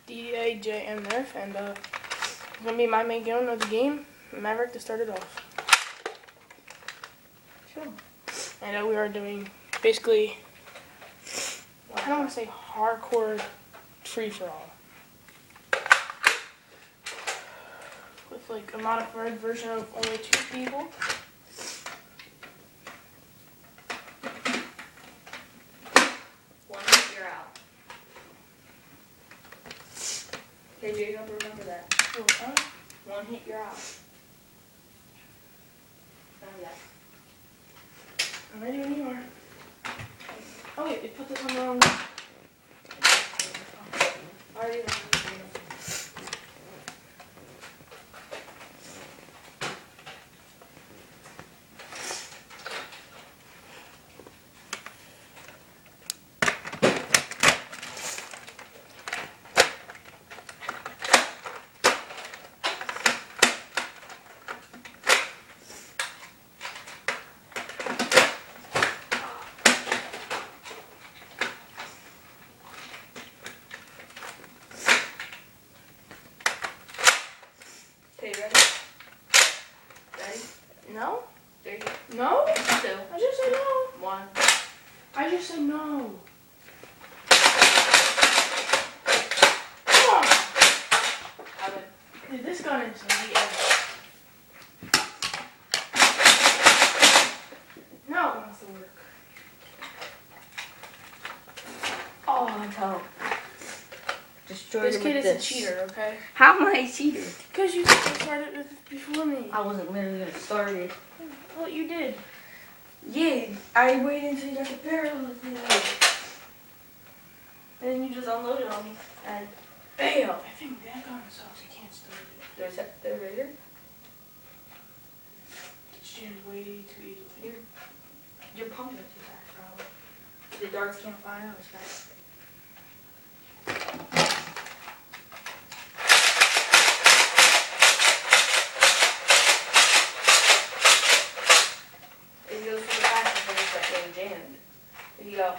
DDAJM Nerf, and it's gonna be my main gun of the game, Maverick, to start it off. Sure. And we are doing basically, I don't want to say hardcore free-for-all, with like a modified version of only 2 people. One hit, you're out. Okay, Jacob, remember that. One hit, you're out. Remember that. I'm ready when you are. Oh wait, they put this on the wrong. Already done. Okay, ready? Ready? No? 3, No? 2, I just said no. 1. I just said no. Come on. I win. Dude, this gun is elite. No, it wants to work. Oh, no. Destroyed This it kid with is this. a cheater, okay? How am I a cheater? Because you started with it before me. I wasn't literally gonna start it. Well, you did. Yeah, I waited until you got the barrel. And then you just unloaded on me. And bam! I think that gun sucks. I can't start it. There's that there right here. It's jammed way too easily. You're pumping it too fast, probably. The darts can't fly out as fast. If you go super fast, it's gonna start getting jammed. If you go.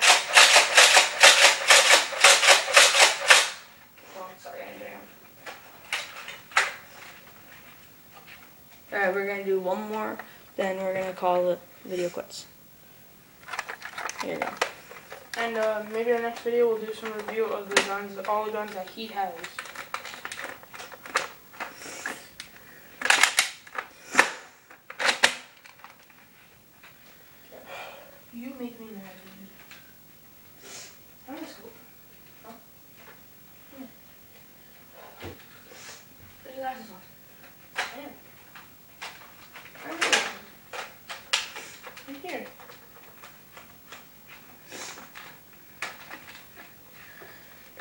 Oh, sorry, I jammed. Alright, we're gonna do one more, then we're gonna call the video quits. Here you go. And maybe our next video we'll do some review of the guns, all the guns that he has. You make me mad, dude. I'm gonna scoop. Oh. Yeah. Put your glasses on. I am. I'm here.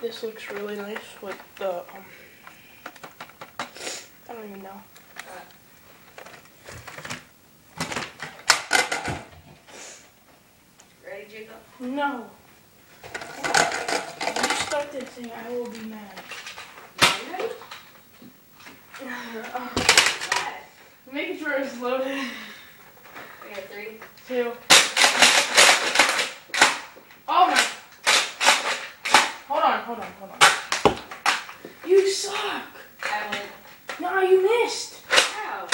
This looks really nice with the, I don't even know. Ready, Jacob? No. If you start this thing, I will be mad. Ready? Making sure it's loaded. We got 3, 2. Oh my. Hold on. You suck. I went. No, you missed. Ow.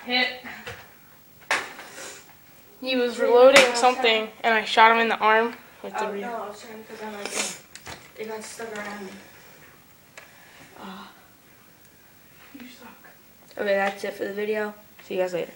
Hit. He was reloading something, and I shot him in the arm with the No, I was trying because I'm like, it got stuck around me. You suck. Okay, that's it for the video. See you guys later.